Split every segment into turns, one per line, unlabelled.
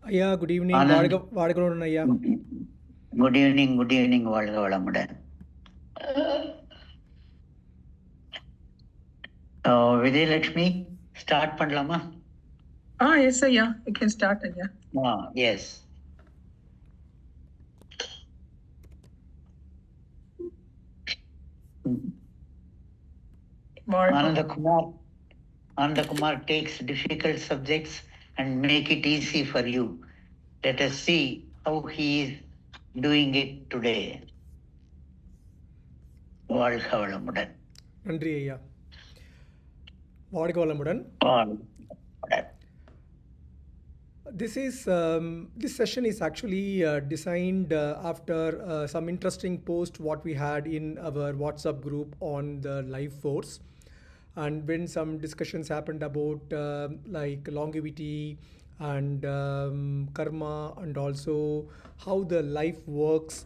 ஐயா good evening.
Anand,
வாழ்க ஐயா.
குட் ஈவினிங், வாழ்க வளமுடன். விஜயலட்சுமி, ஸ்டார்ட் பண்ணலாமா?
Yes, ஐயா. You can start, ஐயா.
Yes. Anand Kumar takes difficult subjects and make it easy for you. Let us see how he is doing it today. வாழ்க வளமுடன்.
நன்றி ஐயா. வாழ்க வளமுடன். This session is actually designed after some interesting post what we had in our WhatsApp group on the life force, and when some discussions happened about like longevity and karma, and also how the life works,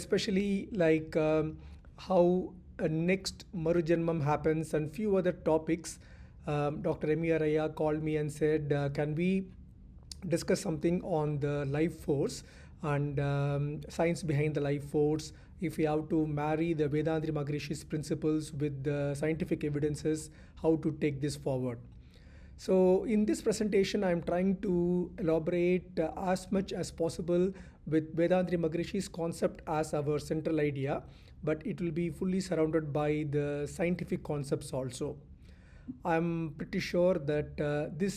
especially like how next Marujanmam happens and few other topics. Dr. M.R. Raya called me and said, can we discuss something on the life force and science behind the life force, if we have to marry the Vedantri Maharishi principles with the scientific evidences, how to take this forward. So in this presentation I am trying to elaborate as much as possible with Vedantri Maharishi's concept as our central idea, but it will be fully surrounded by the scientific concepts also. I'm pretty sure that this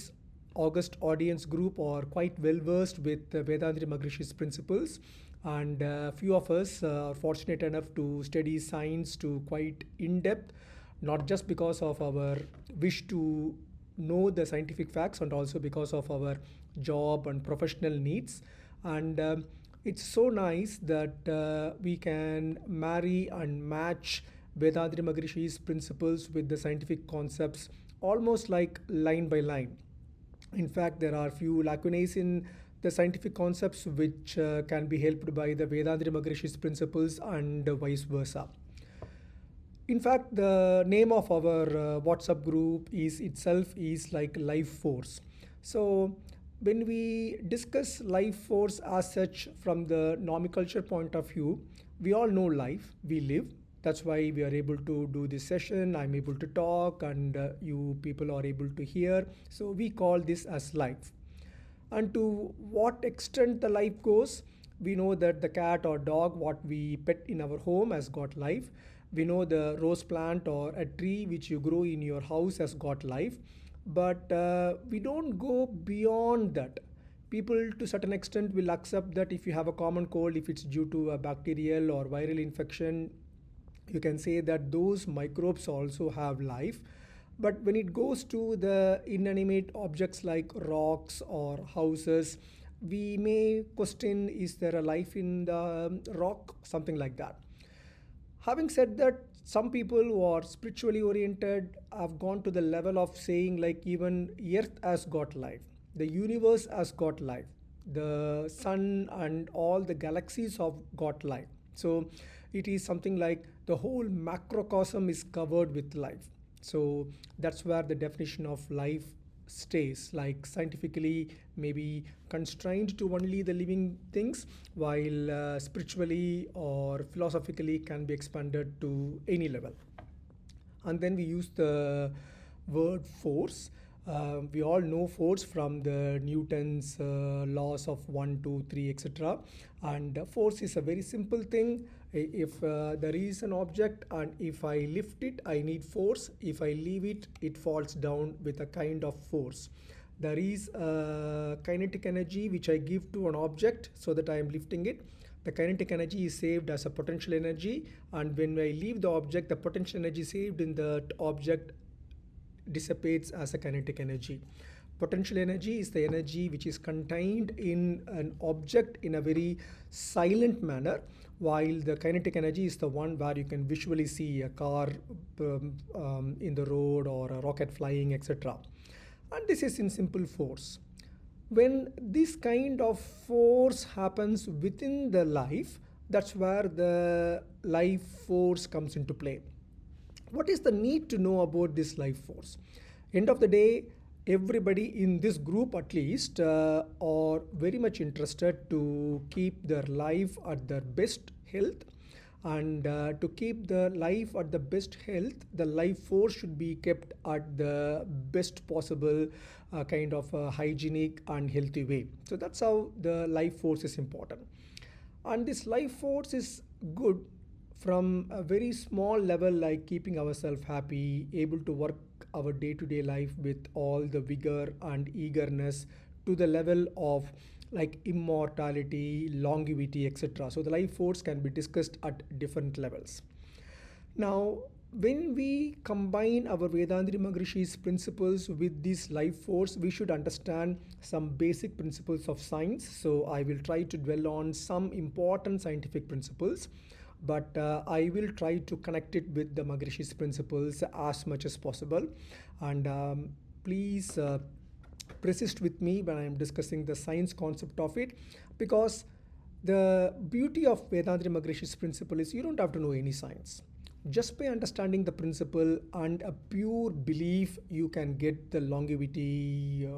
August audience group are quite well versed with Vedantri Maharishi's principles, and few of us are fortunate enough to study science to quite in depth, not just because of our wish to know the scientific facts, and also because of our job and professional needs. And it's so nice that we can marry and match Vedantri Maharishi's principles with the scientific concepts almost like line by line. In fact, there are few lacunae in the scientific concepts which can be helped by the Vedantri Maharishi's principles and vice versa. In fact, the name of our WhatsApp group is like life force. So when we discuss life force as such from the nomiculture point of view, we all know life, we live. That's why we are able to do this session. I'm able to talk and you people are able to hear. So we call this as life. And to what extent the life goes, we know that the cat or dog what we pet in our home has got life. We know the rose plant or a tree which you grow in your house has got life. But we don't go beyond that. People to certain extent will accept that if you have a common cold, if it's due to a bacterial or viral infection, you can say that those microbes also have life. But when it goes to the inanimate objects like rocks or houses, we may question, is there a life in the rock, something like that. Having said that, some people who are spiritually oriented have gone to the level of saying like even earth has got life, the universe has got life, the sun and all the galaxies have got life. So it is something like the whole macrocosm is covered with life. So that's where the definition of life stays, like scientifically maybe constrained to only the living things, while spiritually or philosophically can be expanded to any level. And then we use the word force. We all know force from the Newton's laws of 1, 2, 3, etc. And force is a very simple thing. If there is an object and if I lift it, I need force. If I leave it, it falls down with a kind of force. There is a kinetic energy which I give to an object so that I am lifting it. The kinetic energy is saved as a potential energy, and when I leave the object, the potential energy saved in the object dissipates as a kinetic energy. Potential energy is the energy which is contained in an object in a very silent manner, while the kinetic energy is the one where you can visually see a car in the road or a rocket flying, etc. And this is in simple force. When this kind of force happens within the life, that's where the life force comes into play. What is the need to know about this life force? End of the day, everybody in this group at least are very much interested to keep their life at their best health. And to keep the life at the best health, the life force should be kept at the best possible kind of hygienic and healthy way. So that's how the life force is important. And this life force is good from a very small level, like keeping ourselves happy, able to work our day to day life with all the vigor and eagerness, to the level of like immortality, longevity, etc. So the life force can be discussed at different levels. Now, when we combine our Vedantri Maharishi's principles with this life force, we should understand some basic principles of science. So I will try to dwell on some important scientific principles, but I will try to connect it with the Maharishi's principles as much as possible. And please persist with me when I am discussing the science concept of it, because the beauty of Vedantri Maharishi's principle is you don't have to know any science. Just by understanding the principle and a pure belief, you can get the longevity,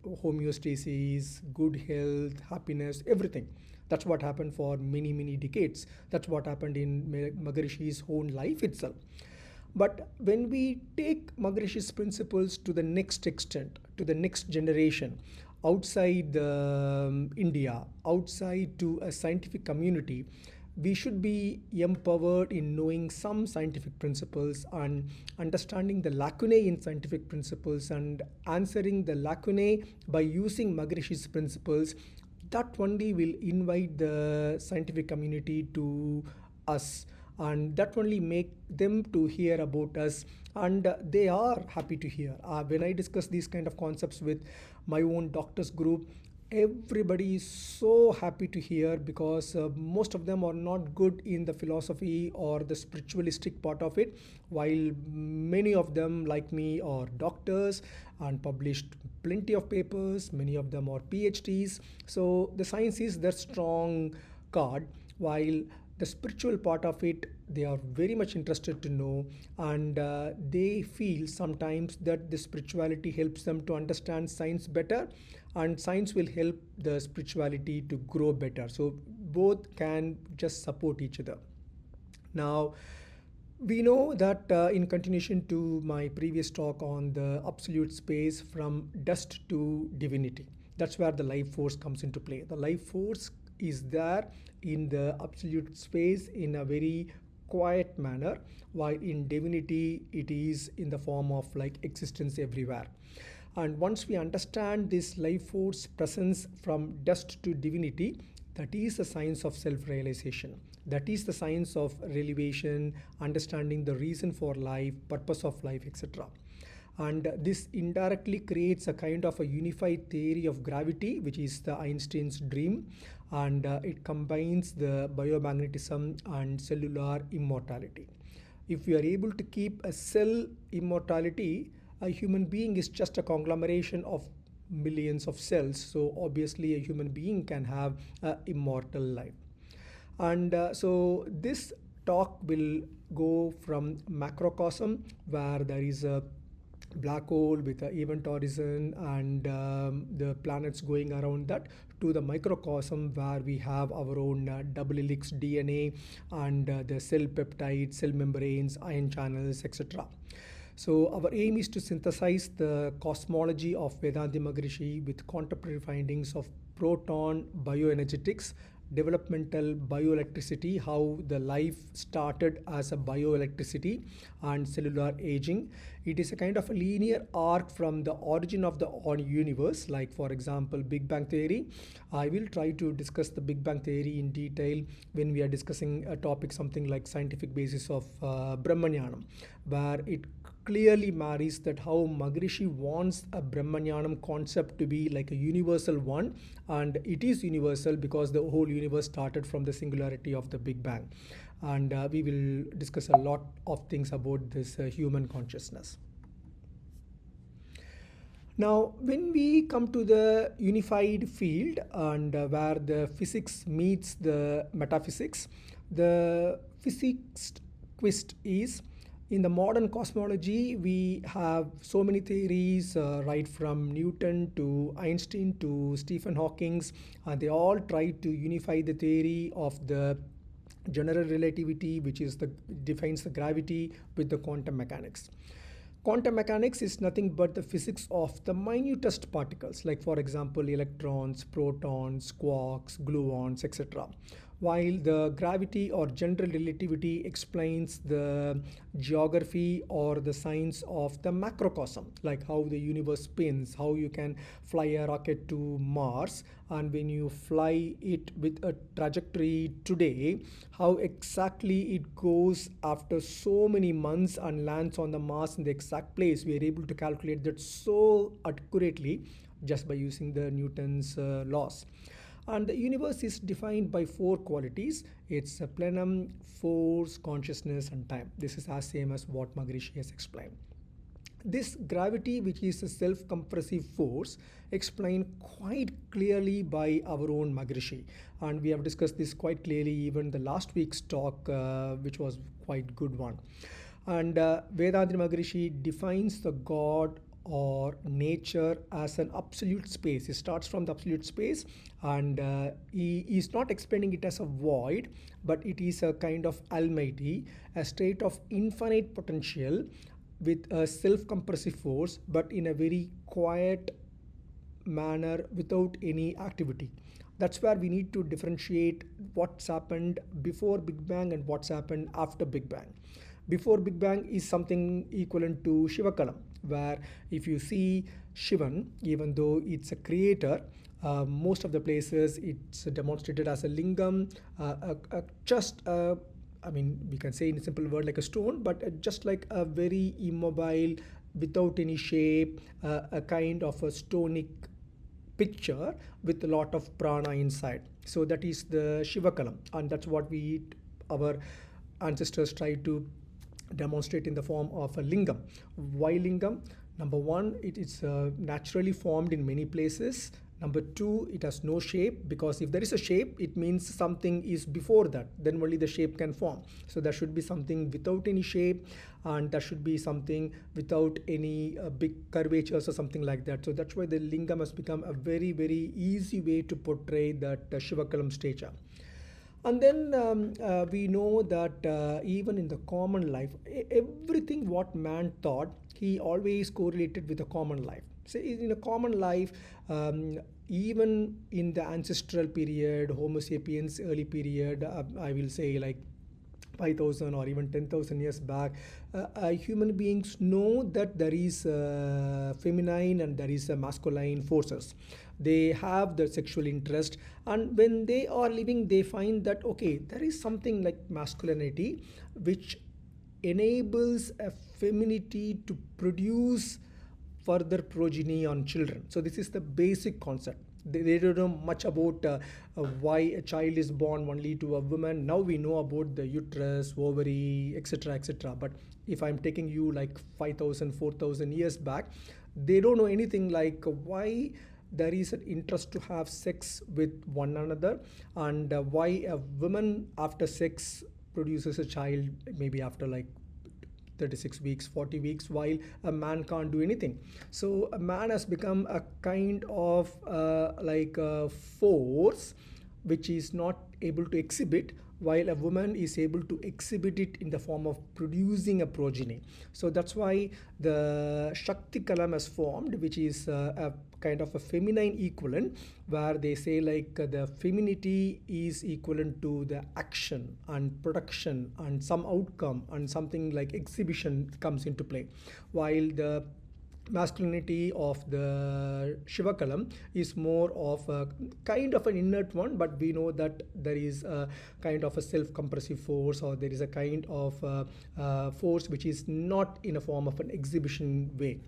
homeostasis, good health, happiness, everything. That's what happened for many, many decades. That's what happened in Maharishi's own life itself. But when we take Maharishi's principles to the next extent, to the next generation, outside India, outside to a scientific community, we should be empowered in knowing some scientific principles and understanding the lacunae in scientific principles and answering the lacunae by using Maharishi's principles. That only will invite the scientific community to us, and that only make them to hear about us, and they are happy to hear. When I discuss these kind of concepts with my own doctors group, everybody is so happy to hear, because most of them are not good in the philosophy or the spiritualistic part of it, while many of them like me are doctors and published plenty of papers. Many of them are PhDs, so the science is their strong card, while the spiritual part of it they are very much interested to know, and they feel sometimes that the spirituality helps them to understand science better, and science will help the spirituality to grow better. So both can just support each other. Now, we know that in continuation to my previous talk on the absolute space from dust to divinity, that's where the life force comes into play. The life force is there in the absolute space in a very quiet manner, while in divinity it is in the form of like existence everywhere. And once we understand this life force presence from dust to divinity, that is the science of self-realization. That is the science of revelation, understanding the reason for life, purpose of life, etc. And this indirectly creates a kind of a unified theory of gravity, which is the Einstein's dream, and it combines the biomagnetism and cellular immortality. If we are able to keep a cell immortality, a human being is just a conglomeration of millions of cells, so obviously a human being can have an immortal life. And so this talk will go from macrocosm, where there is a black hole with an event horizon and the planets going around that, to the microcosm where we have our own double helix DNA and the cell peptides, cell membranes, ion channels, etc. So our aim is to synthesize the cosmology of Vedanta Maharishi with contemporary findings of proton bioenergetics, developmental bioelectricity, how the life started as a bioelectricity, and cellular aging. It is a kind of a linear arc from the origin of the universe, like for example Big Bang Theory. I will try to discuss the Big Bang Theory in detail when we are discussing a topic something like scientific basis of Brahmanyanam, where it clearly marries that how Maharishi wants a Brahmanyanam concept to be like a universal one, and it is universal because the whole universe started from the singularity of the Big Bang. And we will discuss a lot of things about this human consciousness. Now, when we come to the unified field and where the physics meets the metaphysics, the physics twist is In the modern cosmology, we have so many theories, right from Newton to Einstein to Stephen Hawking's, and they all try to unify the theory of the general relativity, which is the defines the gravity, with the quantum mechanics. Quantum mechanics is nothing but the physics of the minutest particles, like for example electrons, protons, quarks, gluons, etc. While the gravity or general relativity explains the geography or the science of the macrocosm, like how the universe spins, how you can fly a rocket to Mars, and when you fly it with a trajectory today, how exactly it goes after so many months and lands on the Mars in the exact place. We are able to calculate that so accurately just by using the Newton's laws. And the universe is defined by four qualities. It's a plenum, force, consciousness, and time. This is as same as what Maharishi has explained. This gravity, which is a self-compressive force, explained quite clearly by our own Maharishi. And we have discussed this quite clearly even the last week's talk, which was quite good one. And Vedanta Maharishi defines the God or nature as an absolute space. He starts from the absolute space, and he is not explaining it as a void, but it is a kind of almighty, a state of infinite potential with a self-compressive force, but in a very quiet manner without any activity. That's where we need to differentiate what's happened before Big Bang and what's happened after Big Bang. Before Big Bang is something equivalent to Shivakalam, where if you see Shivan, even though it's a creator, most of the places it's demonstrated as a lingam, just I mean, we can say in a simple word like a stone, but just like a very immobile, without any shape, a kind of a stonic picture with a lot of prana inside. So that is the Shivakalam, and that's what our ancestors try to demonstrate in the form of a lingam. Why lingam? Number one, it is naturally formed in many places. Number two, it has no shape, because if there is a shape, it means something is before that. Then only the shape can form. So there should be something without any shape, and there should be something without any big curvatures or something like that. So that's why the lingam has become a very, very easy way to portray that Shivakalam stature. And then we know that even in the common life, everything what man thought, he always correlated with the common life. So in a common life, even in the ancestral period, Homo sapiens early period, I will say like 5,000 or even 10,000 years back, human beings know that there is feminine and there is masculine forces. They have the sexual interest, and when they are living, they find that okay, there is something like masculinity which enables a femininity to produce further progeny on children. So this is the basic concept. They don't know much about why a child is born only to a woman. Now we know about the uterus, ovary, etc., etc. But if I'm taking you like 5,000, 4,000 years back, they don't know anything like why there is an interest to have sex with one another, and why a woman after sex produces a child maybe after like 36 weeks, 40 weeks, while a man can't do anything. So a man has become a kind of like a force which is not able to exhibit, while a woman is able to exhibit it in the form of producing a progeny. So that's why the Shakti Kalam has formed, which is a kind of a feminine equivalent, where they say like the femininity is equivalent to the action and production and some outcome, and something like exhibition comes into play, while the masculinity of the Shivakalam is more of a kind of an inert one, but we know that there is a kind of a self-compressive force, or there is a kind of force which is not in a form of an exhibition way.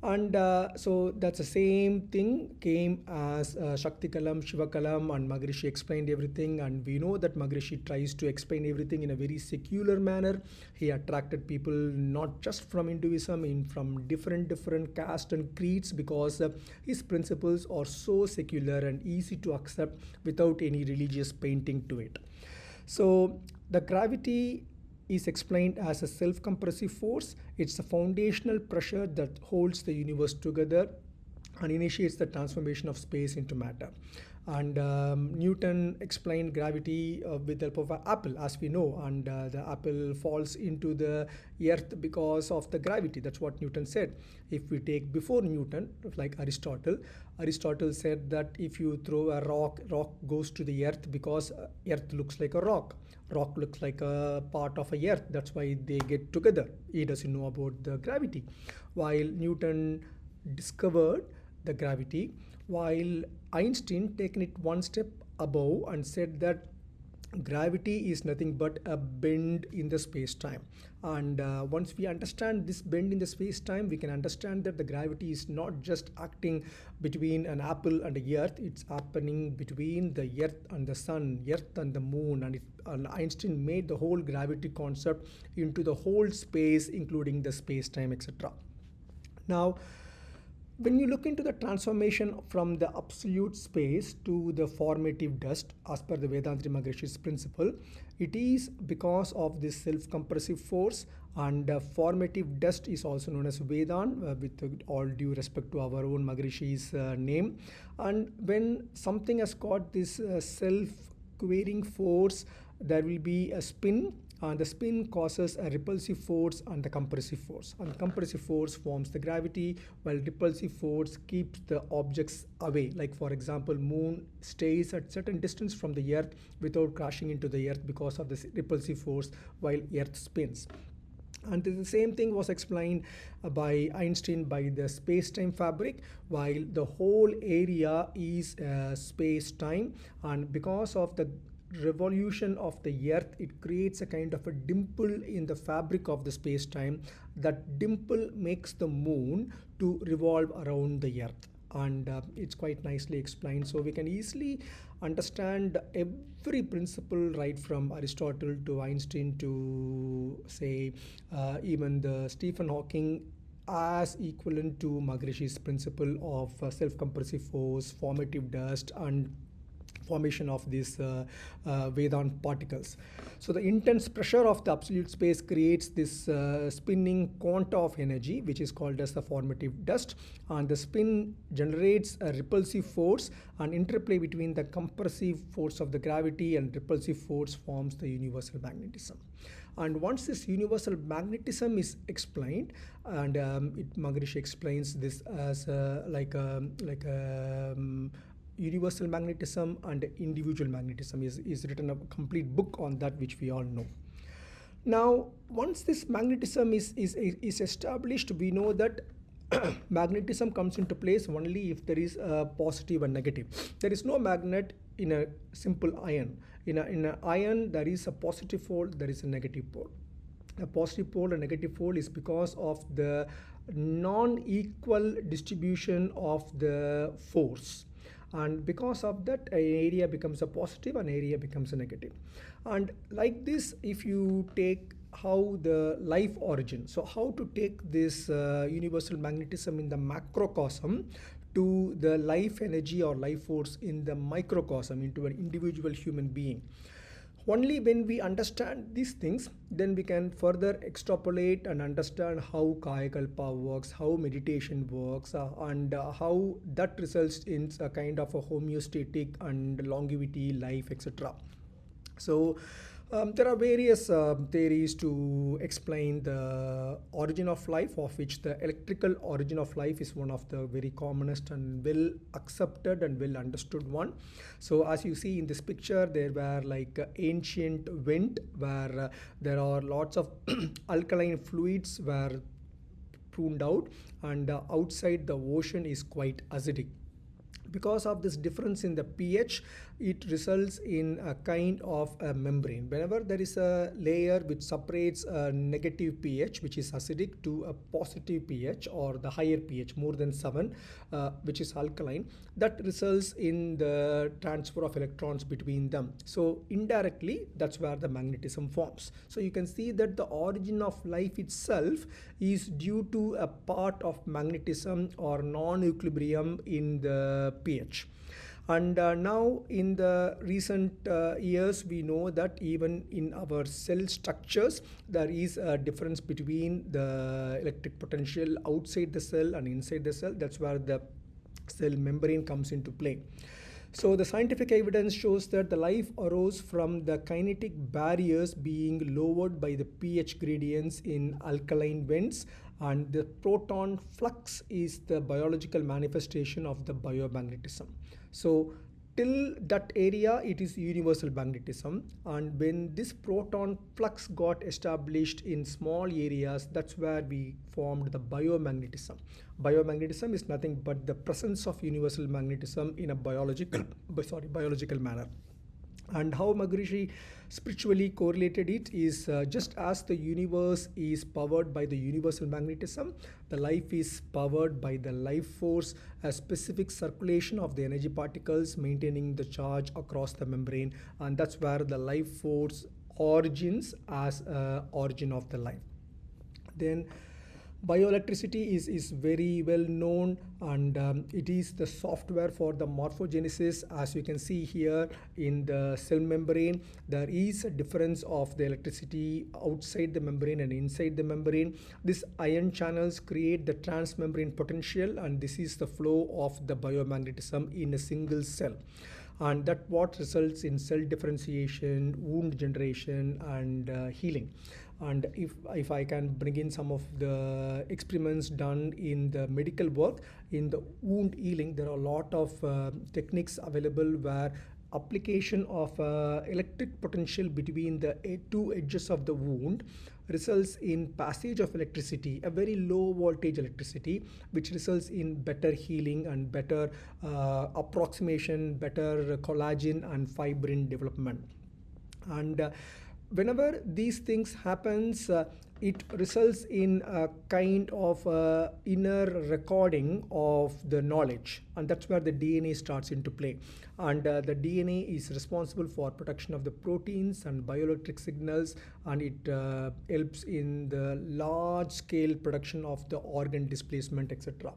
And so that's the same thing came as Shakti Kalam, Shiva Kalam, and Maharishi explained everything. And we know that Maharishi tries to explain everything in a very secular manner. He attracted people not just from Hinduism, from different caste and creeds, because his principles are so secular and easy to accept without any religious painting to it. So the gravity is explained as a self-compressive force. It's a foundational pressure that holds the universe together and initiates the transformation of space into matter. And Newton explained gravity with the help of an apple, as we know, and the apple falls into the earth because of the gravity. That's what Newton said. If we take before Newton, like Aristotle said that if you throw a rock goes to the earth because earth looks like a rock. Rock looks like a part of a earth. That's why they get together. He doesn't know about the gravity. While Newton discovered the gravity, while Einstein taken it one step above and said that gravity is nothing but a bend in the space-time. And once we understand this bend in the space-time, we can understand that the gravity is not just acting between an apple and the earth, it's happening between the earth and the sun, earth and the moon, and Einstein made the whole gravity concept into the whole space, including the space-time, etc. Now, when you look into the transformation from the absolute space to the formative dust, as per the Vedantri Maharishi's principle, it is because of this self-compressive force, and formative dust is also known as Vedan, with all due respect to our own Maharishi's name. And when something has got this self-querying force, there will be a spin, and the spin causes a repulsive force and the compressive force. And the compressive force forms the gravity, while repulsive force keeps the objects away. Like for example, moon stays at certain distance from the earth without crashing into the earth because of this repulsive force, while earth spins. And the same thing was explained by Einstein by the space-time fabric, while the whole area is space-time, and because of the revolution of the earth, it creates a kind of a dimple in the fabric of the space-time. That dimple makes the moon to revolve around the earth, and it's quite nicely explained, so we can easily understand every principle right from Aristotle to Einstein to say even the Stephen Hawking, as equivalent to Maharishi's principle of self-compressive force, formative dust, and formation of these Vedant particles. So the intense pressure of the absolute space creates this spinning quanta of energy, which is called as the formative dust, and the spin generates a repulsive force, and interplay between the compressive force of the gravity and repulsive force forms the universal magnetism. And once this universal magnetism is explained, and Maharishi explains this as universal magnetism and individual magnetism, is written a complete book on that, which we all know. Now, once this magnetism is established, we know that magnetism comes into place only if there is a positive and negative. There is no magnet in a simple iron. In an iron, there is a positive pole, there is a negative pole. A positive pole and negative pole is because of the non-equal distribution of the force. And because of that, an area becomes a positive, an area becomes a negative. And like this, if you take how the life origin, so how to take this universal magnetism in the macrocosm to the life energy or life force in the microcosm, into an individual human being. Only when we understand these things, then we can further extrapolate and understand how Kayakalpa works, how meditation works, and how that results in a kind of a homeostatic and longevity life, etc. So there are various theories to explain the origin of life, of which the electrical origin of life is one of the very commonest and well accepted and well understood one. So as you see in this picture, there were like ancient vent where there are lots of alkaline fluids were pruned out, and outside the ocean is quite acidic. Because of this difference in the pH, it results in a kind of a membrane. Whenever there is a layer which separates a negative pH, which is acidic, to a positive pH or the higher pH, more than 7, which is alkaline, that results in the transfer of electrons between them. So indirectly, that's where the magnetism forms. So you can see that the origin of life itself is due to a part of magnetism or non-equilibrium in the pH. And now, in the recent years, we know that even in our cell structures, there is a difference between the electric potential outside the cell and inside the cell. That's where the cell membrane comes into play. So, the scientific evidence shows that the life arose from the kinetic barriers being lowered by the pH gradients in alkaline vents, and the proton flux is the biological manifestation of the biomagnetism. So, till that area it is universal magnetism, and when this proton flux got established in small areas, that's where we formed the biomagnetism. Biomagnetism is nothing but the presence of universal magnetism in a biological manner. And how Maharishi spiritually correlated it is just as the universe is powered by the universal magnetism, the life is powered by the life force, a specific circulation of the energy particles maintaining the charge across the membrane, and that's where the life force origins as origin of the life. Then bioelectricity is very well known, and it is the software for the morphogenesis. As you can see here in the cell membrane, there is a difference of the electricity outside the membrane and inside the membrane. These ion channels create the transmembrane potential, and this is the flow of the biomagnetism in a single cell, and that what results in cell differentiation, wound generation, and healing. And if I can bring in some of the experiments done in the medical work, in the wound healing, there are a lot of techniques available where application of electric potential between the two edges of the wound results in passage of electricity, a very low voltage electricity, which results in better healing and better approximation, better collagen and fibrin development. And whenever these things happens, it results in a kind of inner recording of the knowledge, and that's where the DNA starts into play. And the DNA is responsible for production of the proteins and bioelectric signals, and it helps in the large scale production of the organ displacement, etc.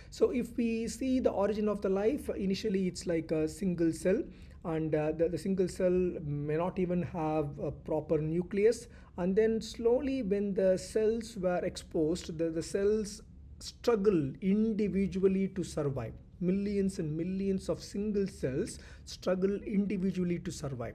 So if we see the origin of the life, initially it's like a single cell, and the single cell may not even have a proper nucleus, and then slowly when the cells were exposed, the cells struggle individually to survive. Millions and millions of single cells struggle individually to survive.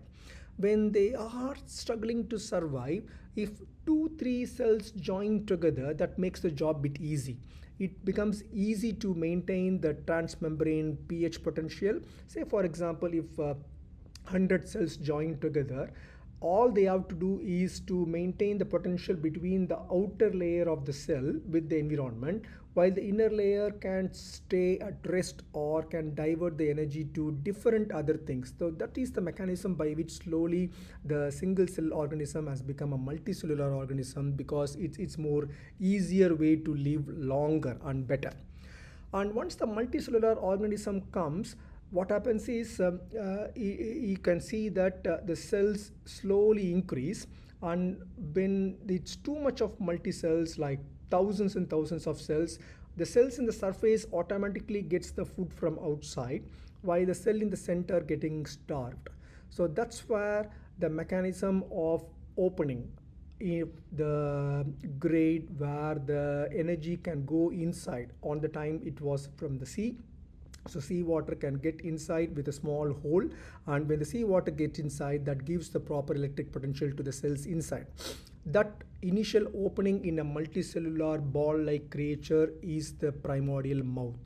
When they are struggling to survive, if 2-3 cells join together, that makes the job bit easy. It becomes easy to maintain the transmembrane pH potential. Say for example, if 100 cells join together, all they have to do is to maintain the potential between the outer layer of the cell with the environment, while the inner layer can stay at rest or can divert the energy to different other things. So that is the mechanism by which slowly the single cell organism has become a multicellular organism, because it's more easier way to live longer and better. And once the multicellular organism comes, what happens is you can see that the cells slowly increase, and when it's too much of multi-cells, like thousands and thousands of cells, the cells in the surface automatically gets the food from outside, while the cell in the center getting starved. So that's where the mechanism of opening, if the grade where the energy can go inside, on the time it was from the sea. So seawater can get inside with a small hole, and when the seawater gets inside, that gives the proper electric potential to the cells inside. That initial opening in a multicellular ball-like creature is the primordial mouth.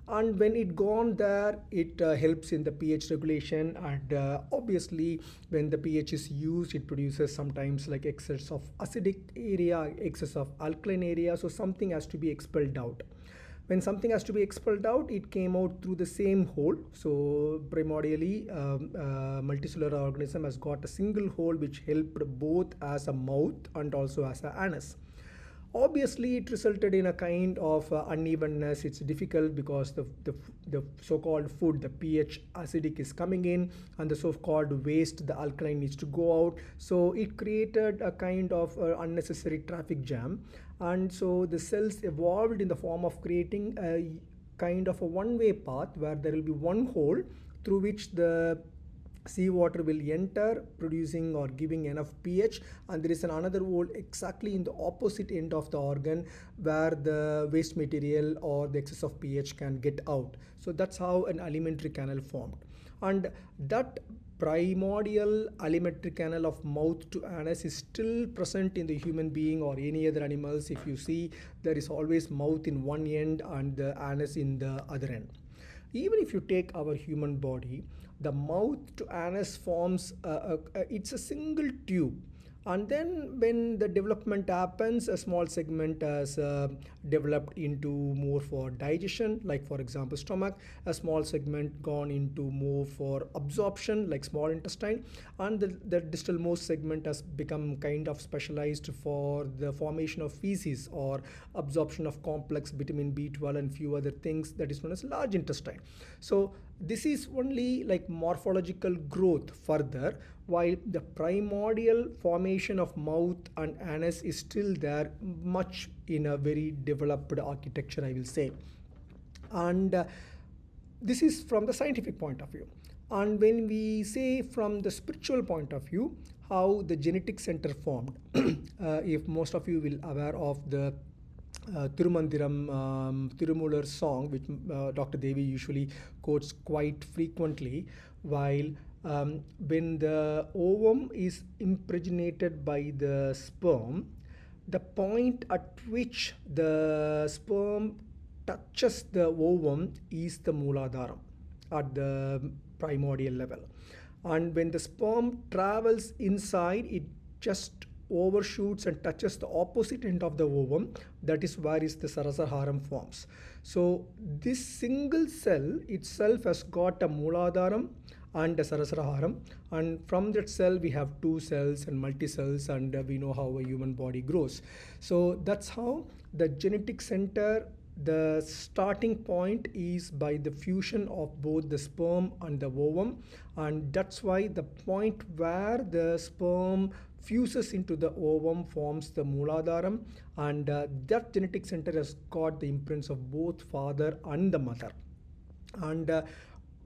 And when it gone there, it helps in the pH regulation, and obviously when the pH is used, it produces sometimes like excess of acidic area, excess of alkaline area, so something has to be expelled out. When something has to be expelled out, it came out through the same hole. So primordially, multicellular organism has got a single hole which helped both as a mouth and also as an anus. Obviously, it resulted in a kind of unevenness. It's difficult because the so-called food, the pH acidic is coming in, and the so-called waste, the alkaline, needs to go out. So it created a kind of unnecessary traffic jam. And so the cells evolved in the form of creating a kind of a one-way path where there will be one hole through which the seawater will enter, producing or giving enough pH, and there is another hole exactly in the opposite end of the organ where the waste material or the excess of pH can get out. So that's how an alimentary canal formed. And that primordial alimentary canal of mouth to anus is still present in the human being or any other animals. If you see, there is always mouth in one end and the anus in the other end. Even if you take our human body, the mouth to anus forms it's a single tube, and then when the development happens, a small segment has developed into more for digestion, like for example stomach, a small segment gone into more for absorption like small intestine, and the distal most segment has become kind of specialized for the formation of feces or absorption of complex vitamin B12 and few other things, that is known as large intestine. So this is only like morphological growth further, while the primordial formation of mouth and anus is still there, much in a very developed architecture, I will say. And this is from the scientific point of view. And when we say from the spiritual point of view, how the genetic center formed, if most of you will aware of the Tirumandiram Tirumular song, which Dr. Devi usually quotes quite frequently, while when the ovum is impregnated by the sperm, the point at which the sperm touches the ovum is the Mooladharam at the primordial level. And when the sperm travels inside, it just overshoots and touches the opposite end of the ovum. That is where is the Sarasaharam forms. So this single cell itself has got a Mooladharam and a Sarasaharam, and from that cell we have two cells and multi-cells, and we know how a human body grows. So that's how the genetic center, the starting point is by the fusion of both the sperm and the ovum, and that's why the point where the sperm fuses into the ovum forms the Mooladharam, and that genetic center has got the imprints of both father and the mother. And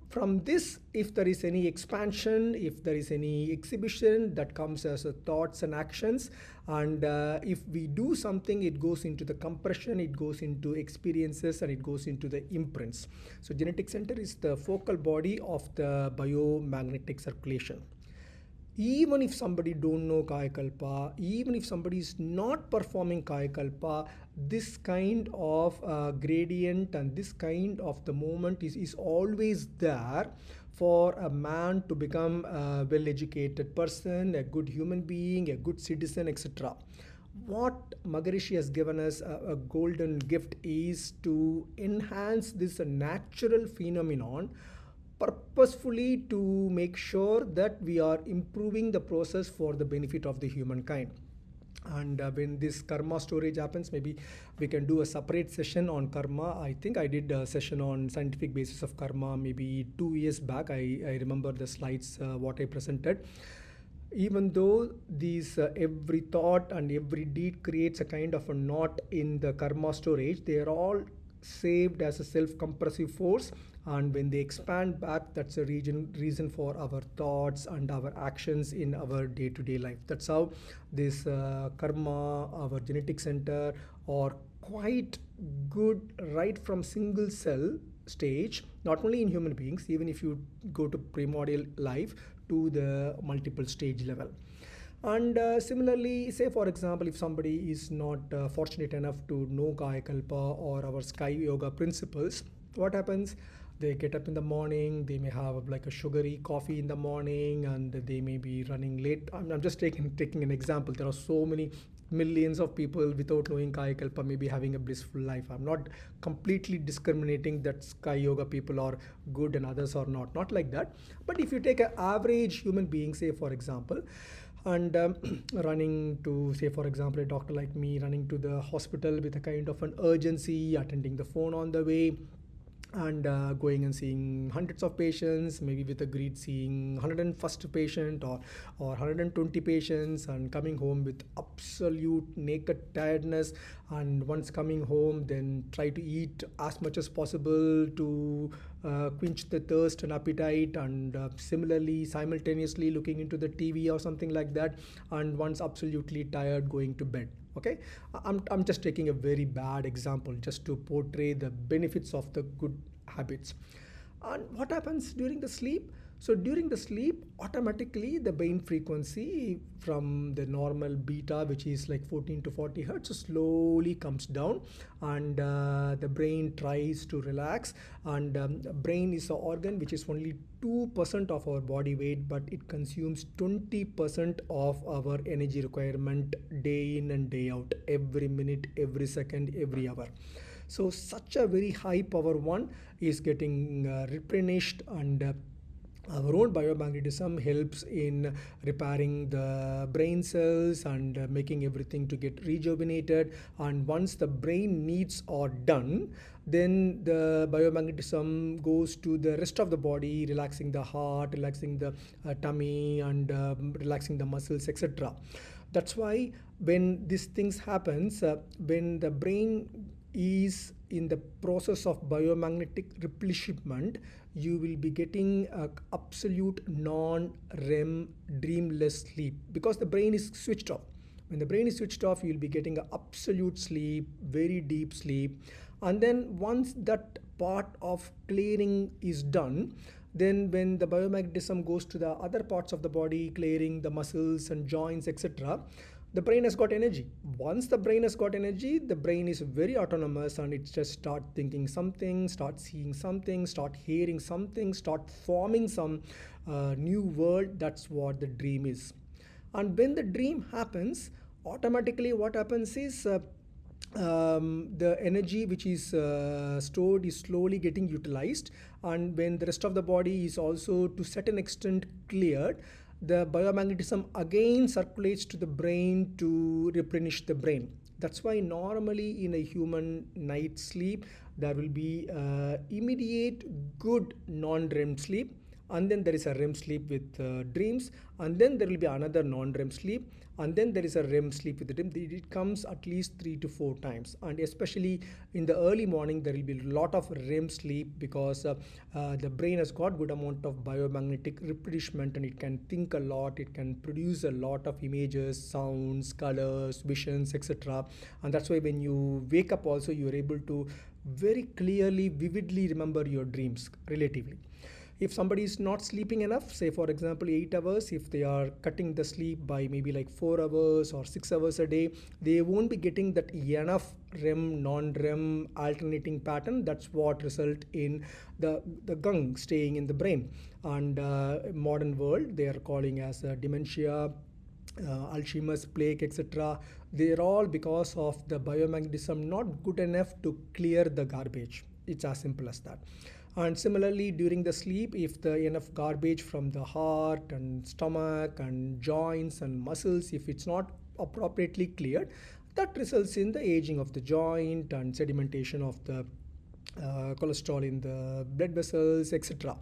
from this, if there is any expansion, if there is any exhibition, that comes as a thoughts and actions. And if we do something, it goes into the compression, it goes into experiences, and it goes into the imprints. So genetic center is the focal body of the biomagnetic circulation. Even if somebody don't know Kayakalpa, even if somebody is not performing Kayakalpa, this kind of gradient and this kind of the moment is always there for a man to become a well-educated person, a good human being, a good citizen, etc. What Maharishi has given us a golden gift is to enhance this natural phenomenon purposefully to make sure that we are improving the process for the benefit of the humankind. And when this karma storage happens, maybe we can do a separate session on karma. I think I did a session on scientific basis of karma maybe 2 years back. I remember the slides what I presented. Even though these every thought and every deed creates a kind of a knot in the karma storage, they are all saved as a self-compressive force, and when they expand back, that's a reason for our thoughts and our actions in our day-to-day life. That's how this karma, our genetic center, are quite good right from single cell stage, not only in human beings, even if you go to primordial life, to the multiple stage level. And similarly, say for example, if somebody is not fortunate enough to know Kayakalpa or our Sky Yoga principles, what happens? They get up in the morning, they may have like a sugary coffee in the morning, and they may be running late. I'm just taking an example. There are so many millions of people without knowing Kayakalpa may be having a blissful life. I'm not completely discriminating that Sky Yoga people are good and others are not like that. But if you take an average human being, say for example, and running to, say for example, a doctor like me running to the hospital with a kind of an urgency, attending the phone on the way, and going and seeing hundreds of patients, maybe with a greed seeing 101st patient or 120 patients, and coming home with absolute naked tiredness. And once coming home, then try to eat as much as possible to quench the thirst and appetite, and similarly simultaneously looking into the TV or something like that, and once absolutely tired going to bed. Okay, I'm just taking a very bad example just to portray the benefits of the good habits. And what happens during the sleep? So during the sleep, automatically the brain frequency from the normal beta, which is like 14 to 40 hertz, slowly comes down, and the brain tries to relax. And brain is an organ which is only 2% of our body weight, but it consumes 20% of our energy requirement day in and day out, every minute, every second, every hour. So such a very high power one is getting replenished, and our own biomagnetism helps in repairing the brain cells and making everything to get rejuvenated. And once the brain needs are done, then the biomagnetism goes to the rest of the body, relaxing the heart, relaxing the tummy, and relaxing the muscles, etc. That's why when these things happens, when the brain is in the process of biomagnetic replenishment, you will be getting a absolute non-REM dreamless sleep, because the brain is switched off. When the brain is switched off, you'll be getting an absolute sleep, very deep sleep. And then once that part of clearing is done, then when the biomagnetism goes to the other parts of the body, clearing the muscles and joints, etc., the brain has got energy. Once the brain has got energy, the brain is very autonomous, and it just start thinking something, start seeing something, start hearing something, start forming some new world. That's what the dream is. And when the dream happens, automatically what happens is the energy which is stored is slowly getting utilized. And when the rest of the body is also to certain extent cleared, the biomagnetism again circulates to the brain to replenish the brain. That's why normally in a human night sleep, there will be immediate good non-REM sleep, and then there is a REM sleep with dreams, and then there will be another non-REM sleep, and then there is a REM sleep with the dream. It comes at least 3 to 4 times, and especially in the early morning there will be a lot of REM sleep, because the brain has got good amount of biomagnetic replenishment, and it can think a lot, it can produce a lot of images, sounds, colors, visions, etc. And that's why when you wake up also, you are able to very clearly, vividly remember your dreams relatively. If somebody is not sleeping enough, say for example 8 hours, if they are cutting the sleep by maybe like 4 hours or 6 hours a day, they won't be getting that enough REM non-REM alternating pattern. That's what result in the gunk staying in the brain. And modern world they are calling as dementia, Alzheimer's, plague, etc. They're all because of the biomagnetism not good enough to clear the garbage. It's as simple as that. And similarly, during the sleep, if the enough garbage from the heart and stomach and joints and muscles, if it's not appropriately cleared, that results in the aging of the joint and sedimentation of the cholesterol in the blood vessels, etc.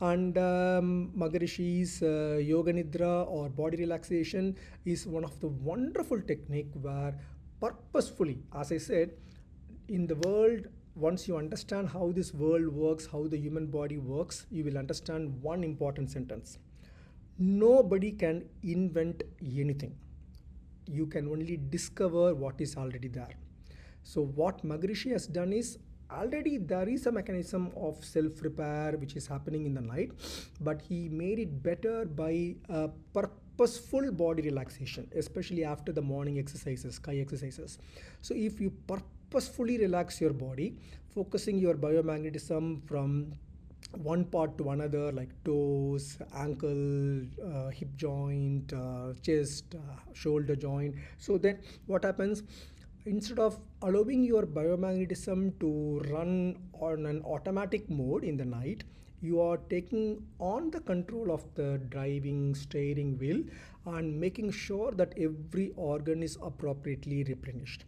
And Maharishi's Yoga Nidra or body relaxation is one of the wonderful technique where purposefully, as I said, in the world, once you understand how this world works, how the human body works, you will understand one important sentence. Nobody can invent anything. You can only discover what is already there. So what Maharishi has done is, already there is a mechanism of self-repair which is happening in the night, but he made it better by a purposeful body relaxation, especially after the morning exercises, Kai exercises. So if you purposefully relax your body, focusing your biomagnetism from one part to another, like toes, ankle, hip joint, chest, shoulder joint. So then what happens, instead of allowing your biomagnetism to run on an automatic mode in the night, you are taking on the control of the driving steering wheel and making sure that every organ is appropriately replenished.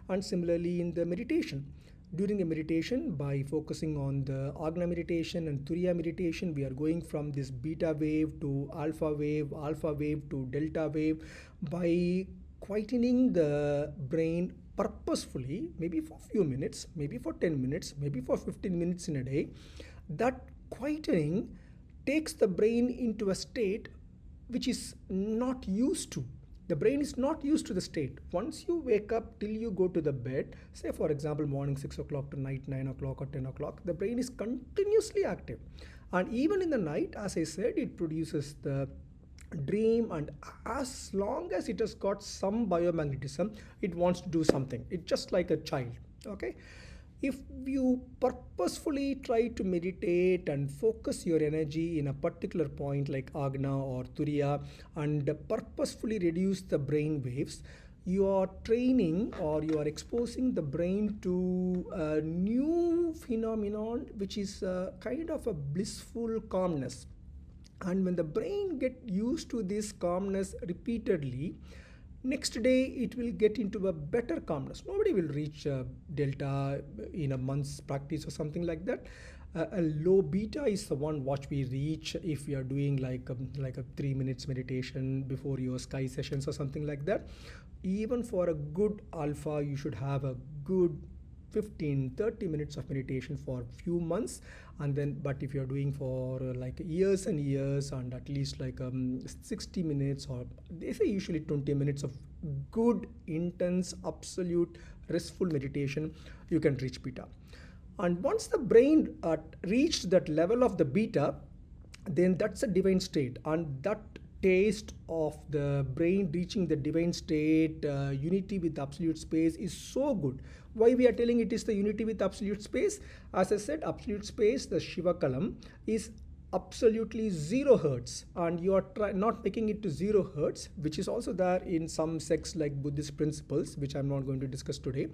And similarly in the meditation, During a meditation, by focusing on the Agna meditation and Turiya meditation, we are going from this beta wave to alpha wave to delta wave by quietening the brain purposefully, maybe for a few minutes, maybe for 10 minutes, maybe for 15 minutes in a day. That quietening takes the brain into a state which is not used to. The brain is not used to the state. Once you wake up till you go to the bed, say for example morning 6 o'clock to night 9 o'clock or 10 o'clock, the brain is continuously active. And even in the night, as I said, it produces the dream, and as long as it has got some biomagnetism, it wants to do something. It's just like a child. Okay, if you purposefully try to meditate and focus your energy in a particular point like Agna or Turiya and purposefully reduce the brain waves, you are training or you are exposing the brain to a new phenomenon which is a kind of a blissful calmness. And when the brain get used to this calmness repeatedly, next day it will get into a better calmness. Nobody will reach delta in a month's practice or something like that. A low beta is the one what we reach if you are doing like a 3 minutes meditation before your sky sessions or something like that. Even for a good alpha, you should have a good 15-30 minutes of meditation for few months. And then, but if you're doing for like years and years, and at least like 60 minutes, or they say usually 20 minutes of good intense absolute restful meditation, you can reach beta. And once the brain reached that level of the beta, then that's a divine state. And that taste of the brain reaching the divine state, unity with absolute space, is so good. Why we are telling it is the unity with absolute space? As I said, absolute space, the Shiva Kalam, is absolutely 0 hertz, and you are not making it to 0 hertz, which is also there in some sects like Buddhist principles, which I'm not going to discuss today.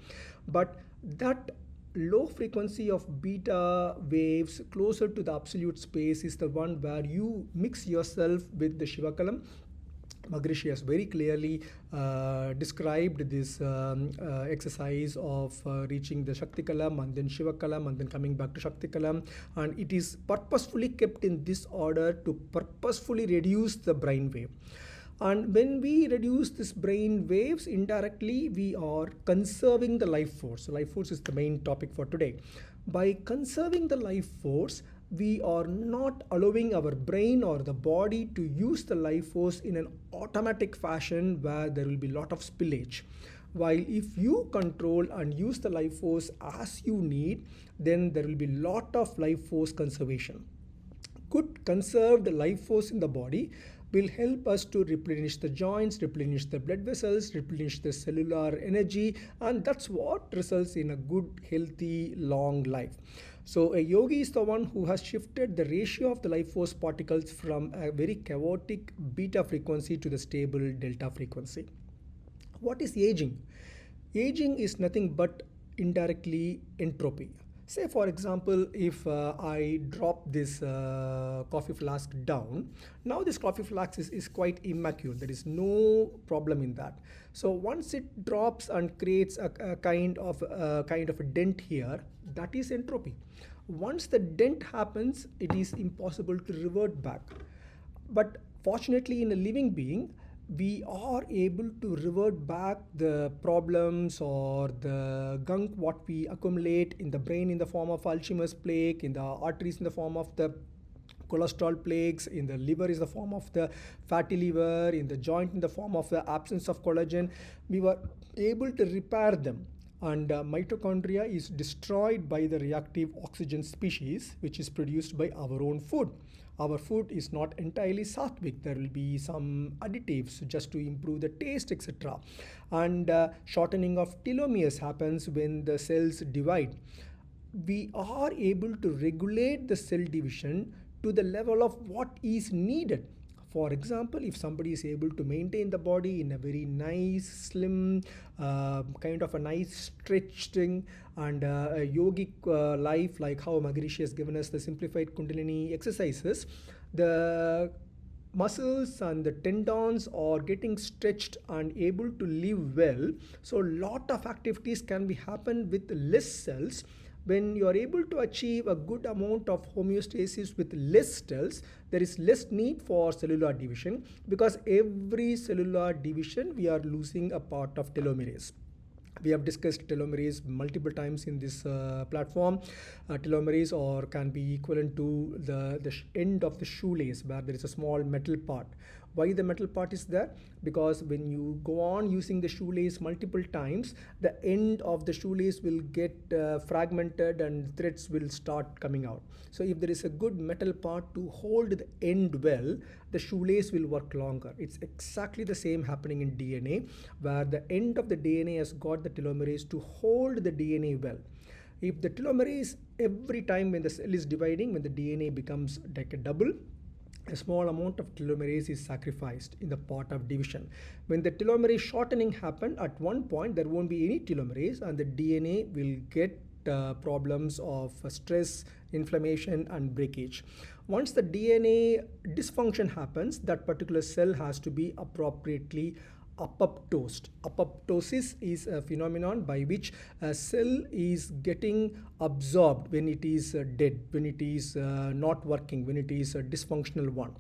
But that low frequency of beta waves closer to the absolute space is the one where you mix yourself with the Shiva Kalam. Maharishi has very clearly described this exercise of reaching the Shakti Kalam and then Shiva Kalam and then coming back to Shakti Kalam, and it is purposefully kept in this order to purposefully reduce the brain wave. And when we reduce this brain waves, indirectly we are conserving the life force. So life force is the main topic for today. By conserving the life force, we are not allowing our brain or the body to use the life force in an automatic fashion where there will be a lot of spillage. While if you control and use the life force as you need, then there will be a lot of life force conservation. Good conserved life force in the body will help us to replenish the joints, replenish the blood vessels, replenish the cellular energy, and that's what results in a good, healthy, long life. So a yogi is the one who has shifted the ratio of the life force particles from a very chaotic beta frequency to the stable delta frequency. What is aging? Aging is nothing but indirectly entropy. Say for example, if I drop this coffee flask down, now this coffee flask is quite immaculate. There is no problem in that. So once it drops and creates a kind of a dent here, that is entropy. Once the dent happens, it is impossible to revert back. But fortunately, in a living being, we are able to revert back the problems or the gunk what we accumulate in the brain in the form of Alzheimer's plaque, in the arteries in the form of the cholesterol plaques, in the liver is the form of the fatty liver, in the joint in the form of the absence of collagen. We were able to repair them. And mitochondria is destroyed by the reactive oxygen species, which is produced by our own food. Our food is not entirely sattvic. There will be some additives just to improve the taste, etc. And shortening of telomeres happens when the cells divide. We are able to regulate the cell division to the level of what is needed. For example, if somebody is able to maintain the body in a very nice, slim, kind of a nice stretching and a yogic life, like how Maharishi has given us the simplified Kundalini exercises, the muscles and the tendons are getting stretched and able to live well. So a lot of activities can be happen with less cells. When you are able to achieve a good amount of homeostasis with less cells, there is less need for cellular division, because every cellular division we are losing a part of telomerase. We have discussed telomerase multiple times in this platform. Telomerase or can be equivalent to the end of the shoelace, where there is a small metal part. Why the metal part is there? Because when you go on using the shoelace multiple times, the end of the shoelace will get fragmented and threads will start coming out. So if there is a good metal part to hold the end well, the shoelace will work longer. It's exactly the same happening in DNA, where the end of the DNA has got the telomerase to hold the DNA well. If the telomerase, every time when the cell is dividing, when the DNA becomes like a double, a small amount of telomerase is sacrificed in the part of division. When the telomerase shortening happen, at one point there won't be any telomerase and the DNA will get problems of stress, inflammation and breakage. Once the DNA dysfunction happens, that particular cell has to be appropriately apoptosed. Apoptosis is a phenomenon by which a cell is getting absorbed when it is dead, when it is not working, when it is a dysfunctional one.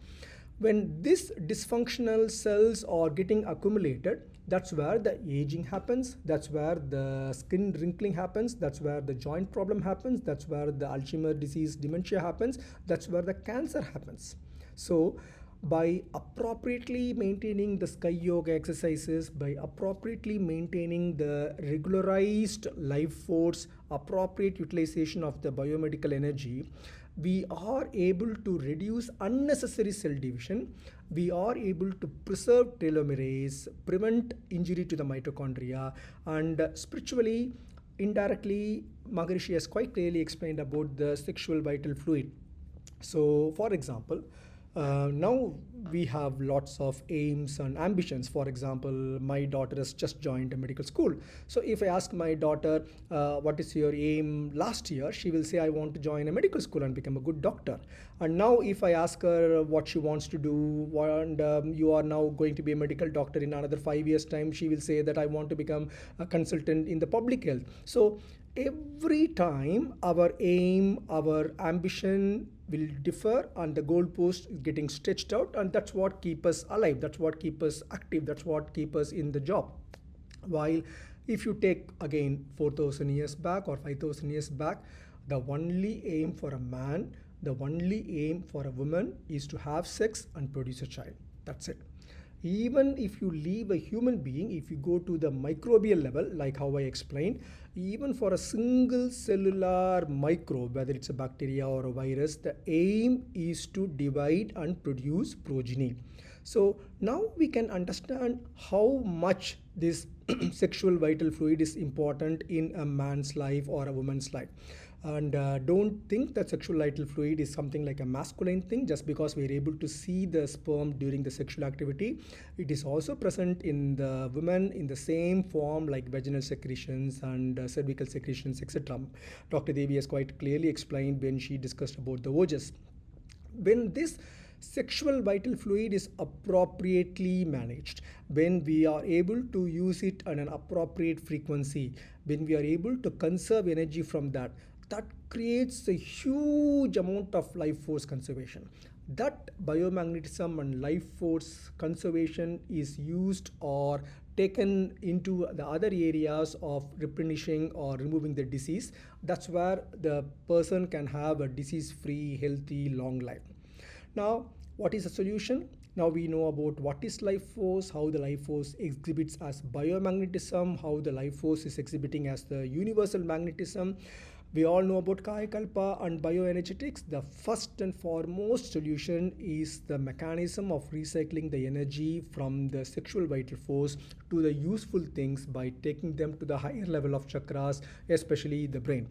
When these dysfunctional cells are getting accumulated, that's where the aging happens, that's where the skin wrinkling happens, that's where the joint problem happens, that's where the Alzheimer's disease dementia happens, that's where the cancer happens. So by appropriately maintaining the sky yoga exercises, by appropriately maintaining the regularized life force, appropriate utilization of the biomedical energy, we are able to reduce unnecessary cell division, we are able to preserve telomerase, prevent injury to the mitochondria, and spiritually, indirectly, Maharishi has quite clearly explained about the sexual vital fluid. So for example, now we have lots of aims and ambitions. For example, my daughter has just joined a medical school. So if I ask my daughter, what is your aim last year? She will say, I want to join a medical school and become a good doctor. And now if I ask her what she wants to do, and you are now going to be a medical doctor in another 5 years time, she will say that I want to become a consultant in the public health. So every time our aim, our ambition will differ and the goalpost is getting stretched out, and that's what keeps us alive, that's what keeps us active, that's what keeps us in the job. While if you take again 4,000 years back or 5,000 years back, the only aim for a man, the only aim for a woman is to have sex and produce a child. That's it. Even if you leave a human being, if you go to the microbial level, like how I explained, even for a single cellular microbe, whether it's a bacteria or a virus, the aim is to divide and produce progeny. So now we can understand how much this sexual vital fluid is important in a man's life or a woman's life. And don't think that sexual vital fluid is something like a masculine thing just because we are able to see the sperm during the sexual activity. It is also present in the women in the same form like vaginal secretions and cervical secretions, etc. Dr. Devi has quite clearly explained when she discussed about the ojas. When this sexual vital fluid is appropriately managed, when we are able to use it at an appropriate frequency, when we are able to conserve energy from that, that creates a huge amount of life force conservation. That biomagnetism and life force conservation is used or taken into the other areas of replenishing or removing the disease. That's where the person can have a disease-free, healthy, long life. Now, what is the solution? Now we know about what is life force, how the life force exhibits as biomagnetism, how the life force is exhibiting as the universal magnetism. We all know about Kaya Kalpa and bioenergetics. The first and foremost solution is the mechanism of recycling the energy from the sexual vital force to the useful things by taking them to the higher level of chakras, especially the brain.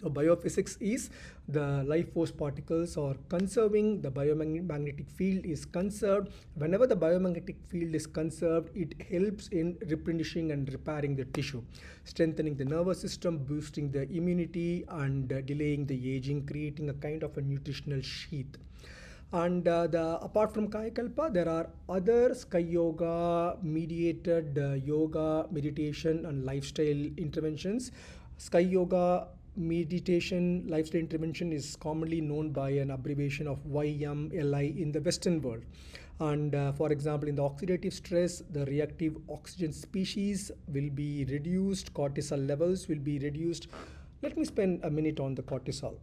So biophysics is the life force particles or conserving the biomagnetic field is conserved. Whenever the biomagnetic field is conserved, it helps in replenishing and repairing the tissue, strengthening the nervous system, boosting the immunity and delaying the aging, creating a kind of a nutritional sheath. And apart from Kayakalpa, there are other Sky Yoga mediated yoga, meditation, and lifestyle interventions. Sky Yoga meditation lifestyle intervention is commonly known by an abbreviation of YMLI in the Western world. And for example, in the oxidative stress, the reactive oxygen species will be reduced, cortisol levels will be reduced. Let me spend a minute on the cortisol.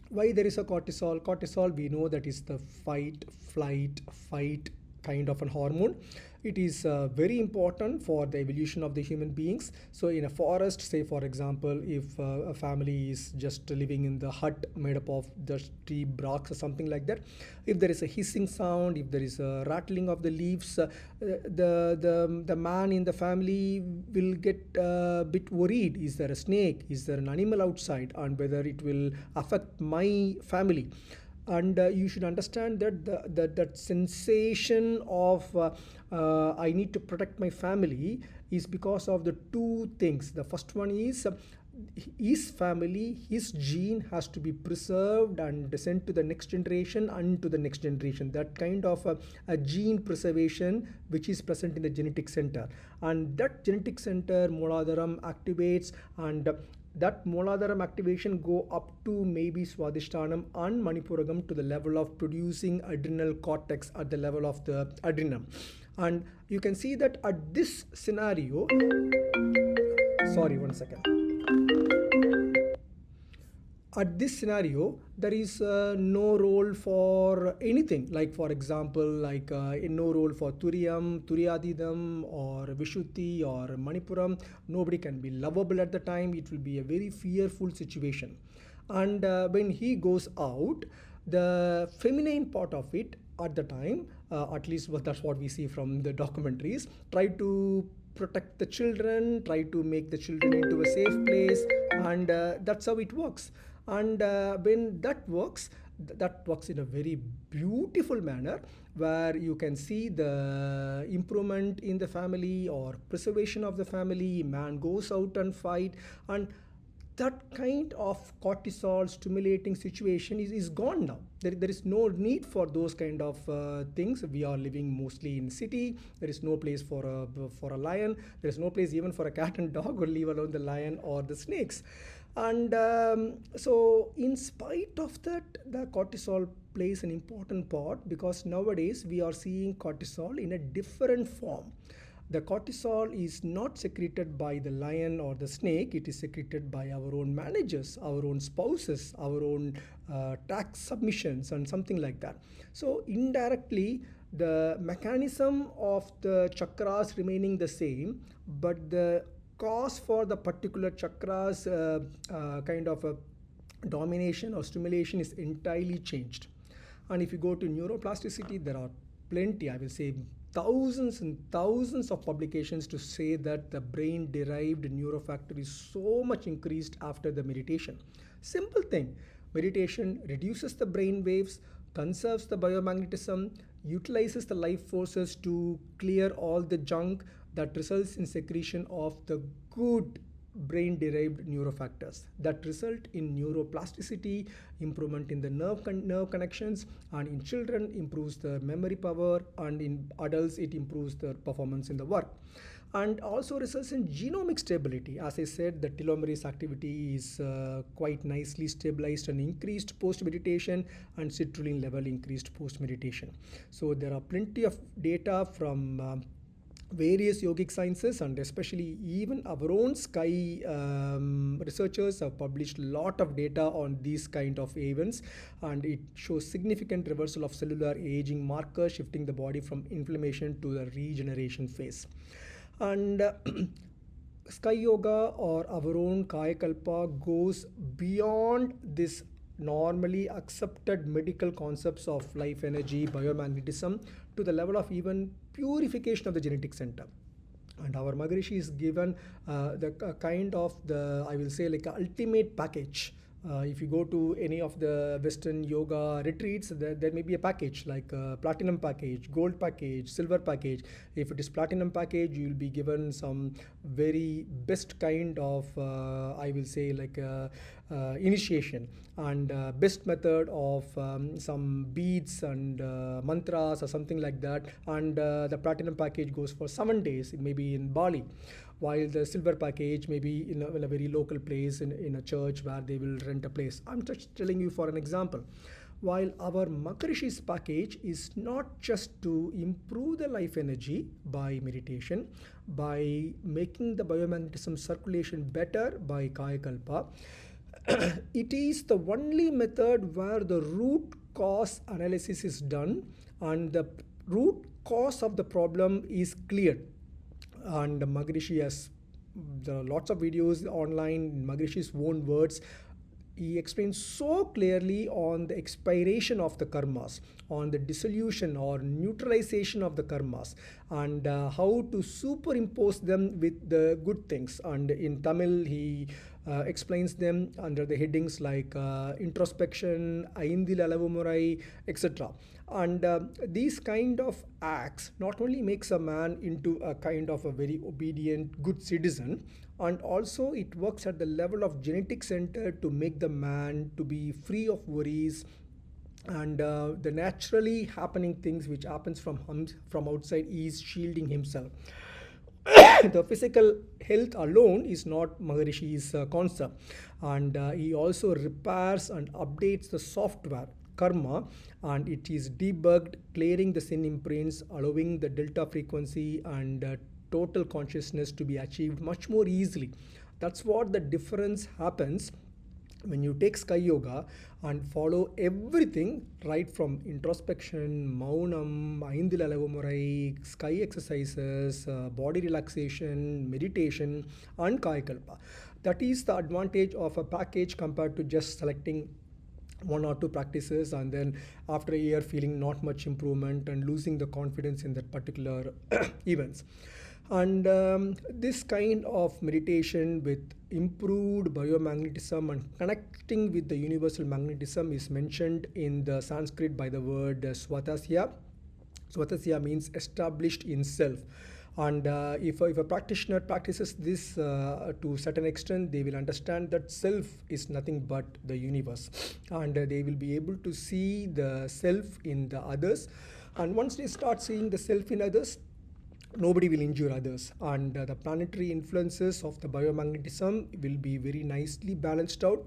Why there is a cortisol? We know that is the fight fight kind of an hormone. It is very important for the evolution of the human beings. So in a forest, say for example, if a family is just living in the hut made up of the tree barks or something like that, if there is a hissing sound, if there is a rattling of the leaves, the man in the family will get a bit worried. Is there a snake? Is there an animal outside? And whether it will affect my family. And you should understand that that sensation of I need to protect my family is because of the two things. The first one is his family, his gene has to be preserved and sent to the next generation and to the next generation. That kind of a gene preservation which is present in the genetic center, and that genetic center Moladharam activates, and that Moladharam activation go up to maybe Swadhisthana and Manipuragam to the level of producing adrenal cortex at the level of the adrenum. And you can see that at this scenario, sorry, one second. At this scenario, there is no role for anything, like for example, like no role for Turiyam, Turyadidam or Vishuddhi or Manipuram. Nobody can be lovable at the time. It will be a very fearful situation. And when he goes out, the feminine part of it at the time, at least that's what we see from the documentaries, try to protect the children, try to make the children into a safe place, and that's how it works. And when that works in a very beautiful manner, where you can see the improvement in the family or preservation of the family. Man goes out and fight, and that kind of cortisol stimulating situation is gone now. There is no need for those kind of things. We are living mostly in city. There is no place for a lion. There is no place even for a cat and dog, or leave alone the lion or the snakes. And so in spite of that, the cortisol plays an important part, because nowadays we are seeing cortisol in a different form. The cortisol is not secreted by the lion or the snake. It is secreted by our own managers, our own spouses, our own tax submissions and something like that. So indirectly, the mechanism of the chakras remaining the same, but the cause for the particular chakras kind of a domination or stimulation is entirely changed. And if you go to neuroplasticity, there are plenty, I will say thousands and thousands of publications to say that the brain derived neurofactor is so much increased after the meditation. Simple thing. Meditation reduces the brain waves, conserves the biomagnetism, utilizes the life forces to clear all the junk, that results in secretion of the good brain derived neurofactors that result in neuroplasticity, improvement in the nerve connections, and in children improves the memory power, and in adults it improves the performance in the work, and also results in genomic stability. As I said, the telomerase activity is quite nicely stabilized and increased post meditation, and citrulline level increased post meditation. So there are plenty of data from various yogic sciences, and especially even our own Sky researchers have published a lot of data on these kind of events, and it shows significant reversal of cellular aging markers, shifting the body from inflammation to the regeneration phase. And Sky Yoga or our own Kaya Kalpa goes beyond this normally accepted medical concepts of life energy, biomagnetism, to the level of even purification of the genetic center. And our Maharishi is given the kind of the, I will say, like a ultimate package. If you go to any of the Western yoga retreats, there may be a package like a platinum package, gold package, silver package. If it is platinum package, you will be given some very best kind of, I will say, like initiation, and best method of some beads and mantras or something like that, and the platinum package goes for 7 days, maybe in Bali, while the silver package maybe in a very local place in a church where they will rent a place. I'm just telling you for an example. While our Makarishis package is not just to improve the life energy by meditation, by making the biomagnetism circulation better by Kaya Kalpa, it is the only method where the root cause analysis is done and the root cause of the problem is cleared. And Maharishi has, there are lots of videos online in Maharishi's own words. He explains so clearly on the expiration of the karmas, on the dissolution or neutralization of the karmas, and how to superimpose them with the good things. And in Tamil, he explains them under the headings like introspection, Aindil Alavumurai, etc. And these kind of acts not only makes a man into a kind of a very obedient good citizen, and also it works at the level of genetic center to make the man to be free of worries, and the naturally happening things which happens from outside is shielding himself. The physical health alone is not Maharishi's concept, and he also repairs and updates the software karma, and it is debugged, clearing the sin imprints, allowing the delta frequency and total consciousness to be achieved much more easily. That's what the difference happens when you take Sky Yoga and follow everything right from introspection, Maunam, Aindil Alavumurai, Sky exercises, body relaxation, meditation, and Kaya Kalpa. That is the advantage of a package compared to just selecting one or two practices and then after a year feeling not much improvement and losing the confidence in that particular events. And this kind of meditation with improved biomagnetism and connecting with the universal magnetism is mentioned in the Sanskrit by the word swatasya. Swatasya means established in self. And if a practitioner practices this to a certain extent, they will understand that self is nothing but the universe, and they will be able to see the self in the others. And once they start seeing the self in others, nobody will injure others, and the planetary influences of the biomagnetism will be very nicely balanced out.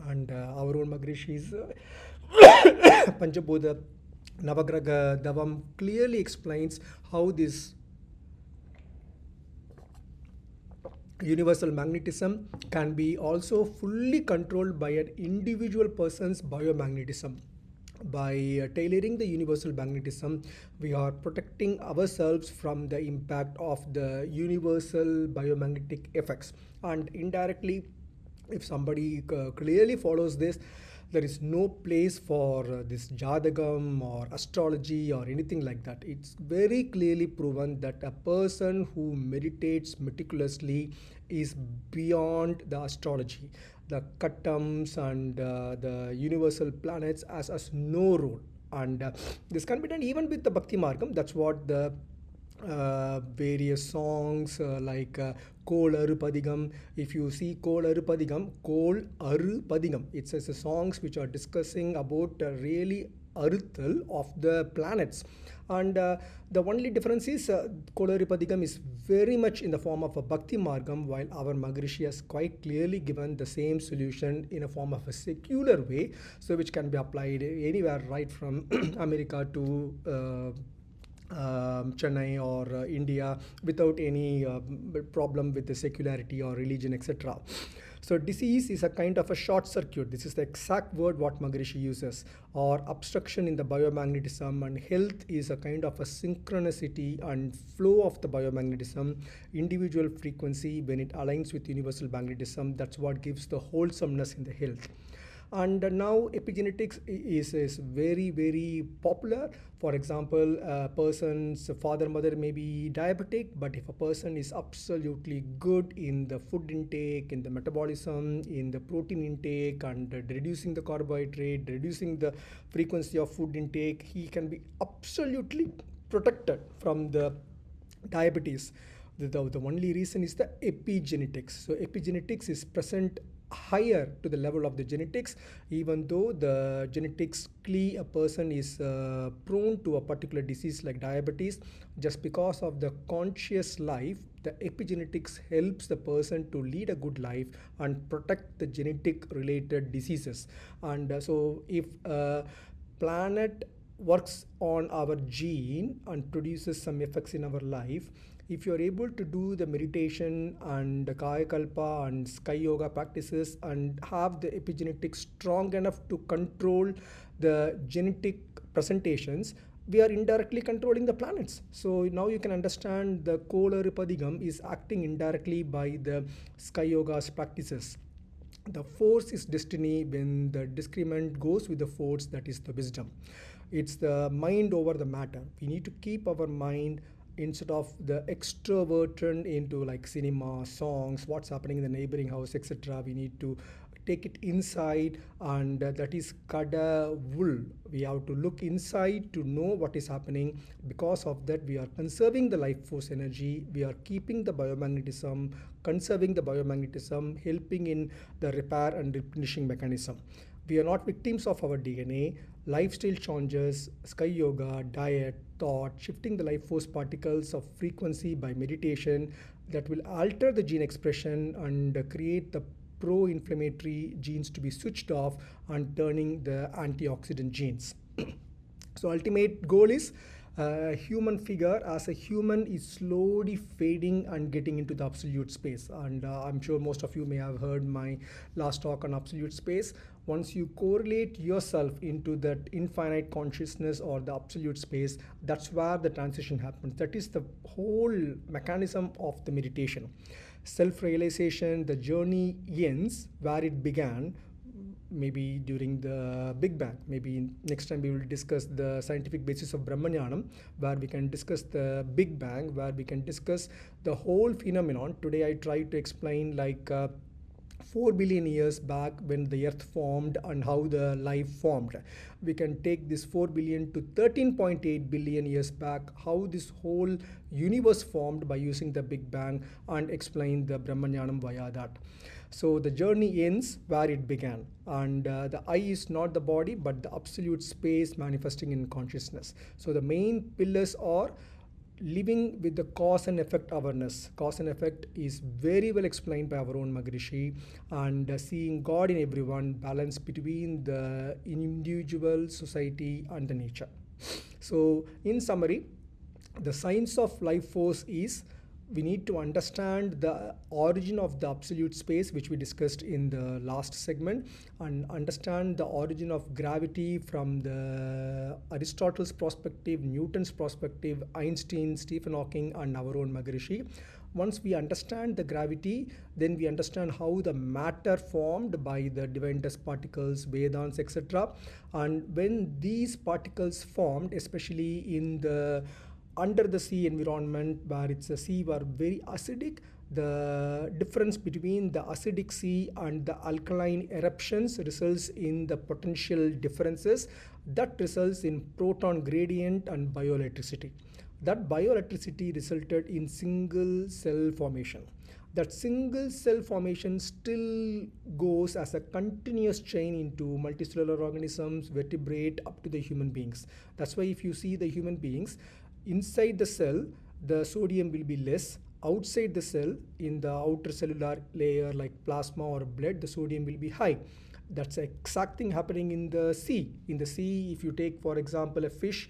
And our own Maharishi's Panchabodha Navagraha Davam clearly explains how this universal magnetism can be also fully controlled by an individual person's biomagnetism. By tailoring the universal magnetism, we are protecting ourselves from the impact of the universal biomagnetic effects. And indirectly, if somebody clearly follows this, there is no place for this jadagam or astrology or anything like that. It's very clearly proven that a person who meditates meticulously is beyond the astrology. The katams and the universal planets as no role. And this can be done even with the Bhakti Margam. That's what the various songs like Kol Aru Padigam. If you see Kol Aru Padigam, Kol Aru Padigam, it's a songs which are discussing about really aruthal of the planets. And the only difference is Kol Aru Padigam is very much in the form of a Bhakti Margam, while our Maharishi has quite clearly given the same solution in a form of a secular way, so which can be applied anywhere right from America to Chennai or India without any problem with the secularity or religion, etc. So disease is a kind of a short circuit. This is the exact word what Maharishi uses, or obstruction in the biomagnetism, and health is a kind of a synchronicity and flow of the biomagnetism, individual frequency when it aligns with universal magnetism. That's what gives the wholesomeness in the health. And now epigenetics is very, very popular. For example, a person's father mother may be diabetic, but if a person is absolutely good in the food intake, in the metabolism, in the protein intake, and reducing the carbohydrate, reducing the frequency of food intake, he can be absolutely protected from the diabetes. The only reason is the epigenetics. So epigenetics is present higher to the level of the genetics, even though the genetically a person is prone to a particular disease like diabetes. Just because of the conscious life, the epigenetics helps the person to lead a good life and protect the genetic related diseases. And so if planet works on our gene and produces some effects in our life, if you're able to do the meditation and the kaya kalpa and sky yoga practices and have the epigenetics strong enough to control the genetic presentations, we are indirectly controlling the planets. So now you can understand the Kolaripadigam is acting indirectly by the sky yoga's practices. The force is destiny when the discriminant goes with the force, that is the wisdom. It's the mind over the matter. We need to keep our mind instead of the extrovert turn into like cinema, songs, what's happening in the neighboring house, etc. We need to take it inside, and that is kada wool. We have to look inside to know what is happening. Because of that, we are conserving the life force energy, we are keeping the biomagnetism, conserving the biomagnetism, helping in the repair and replenishing mechanism. We are not victims of our DNA. Lifestyle changes, sky yoga, diet, thought, shifting the life force particles of frequency by meditation, that will alter the gene expression and create the pro-inflammatory genes to be switched off and turning the antioxidant genes. So ultimate goal is human figure as a human is slowly fading and getting into the absolute space. And I'm sure most of you may have heard my last talk on absolute space. Once you correlate yourself into that infinite consciousness or the absolute space, that's where the transition happens. That is the whole mechanism of the meditation. Self-realization, the journey ends where it began, maybe during the Big Bang. Maybe next time we will discuss the scientific basis of Brahmanyanam, where we can discuss the Big Bang, where we can discuss the whole phenomenon. Today I try to explain like 4 billion years back when the earth formed and how the life formed. We can take this 4 billion to 13.8 billion years back, how this whole universe formed by using the Big Bang, and explain the Brahmanyanam via that. So the journey ends where it began, and the I is not the body but the absolute space manifesting in consciousness. So the main pillars are living with the cause and effect awareness. Cause and effect is very well explained by our own Maharishi, and seeing God in everyone, balance between the individual, society, and the nature. So in summary, the science of life force is we need to understand the origin of the absolute space, which we discussed in the last segment, and understand the origin of gravity from the Aristotle's perspective, Newton's perspective, Einstein, Stephen Hawking, and our own Maharishi. Once we understand the gravity, then we understand how the matter formed by the divine dust particles, Vedans, etc. And when these particles formed, especially in the under the sea environment where it's a sea were very acidic, the difference between the acidic sea and the alkaline eruptions results in the potential differences that results in proton gradient and bioelectricity. That bioelectricity resulted in single cell formation. That single cell formation still goes as a continuous chain into multicellular organisms, vertebrate, up to the human beings. That's why if you see the human beings, inside the cell, the sodium will be less. Outside the cell, in the outer cellular layer like plasma or blood, the sodium will be high. That's the exact thing happening in the sea. In the sea, if you take, for example, a fish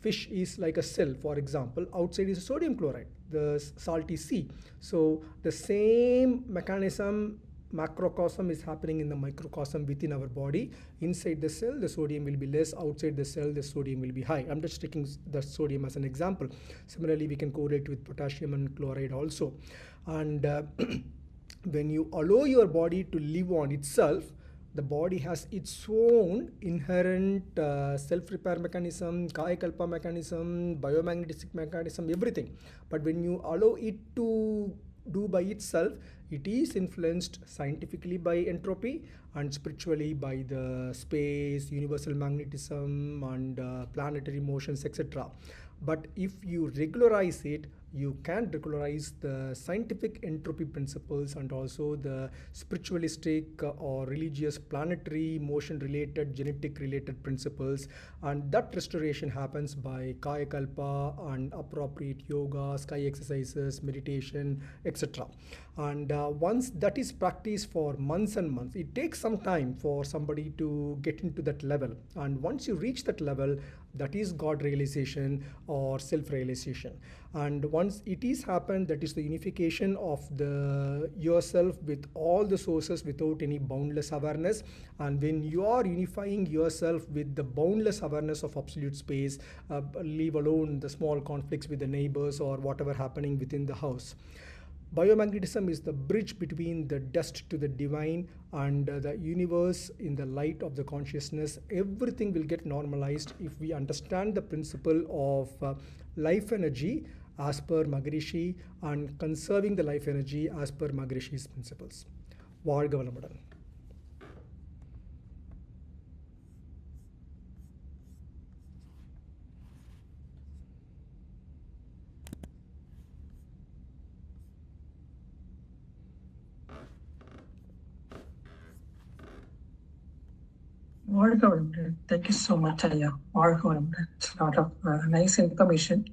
is like a cell, for example. Outside is a sodium chloride, the salty sea. So the same mechanism, macrocosm, is happening in the microcosm within our body. Inside the cell, the sodium will be less. Outside the cell, the sodium will be high. I'm just taking the sodium as an example. Similarly, we can correlate with potassium and chloride also. And when you allow your body to live on itself, the body has its own inherent self-repair mechanism, kaya kalpa mechanism, biomagnetic mechanism, everything. But when you allow it to do by itself, It is influenced scientifically by entropy and spiritually by the space, universal magnetism, and planetary motions, etc. But if you regularize it, you can regularize the scientific entropy principles and also the spiritualistic or religious planetary motion related genetic related principles, and that restoration happens by kaya kalpa and appropriate yoga, sky exercises, meditation, etc. And once that is practiced for months and months, it takes some time for somebody to get into that level, and once you reach that level, that is God realization or self realization. And once it is happened, that is the unification of the yourself with all the sources without any boundless awareness. And when you are unifying yourself with the boundless awareness of absolute space, leave alone the small conflicts with the neighbors or whatever happening within the house. Biomagnetism is the bridge between the dust to the divine and the universe in the light of the consciousness. Everything will get normalized if we understand the principle of life energy as per Maharishi and conserving the life energy as per Maharishi's principles. வாழ்க வளமுடன்.
Thank you so much, Aya. It's a lot of nice information.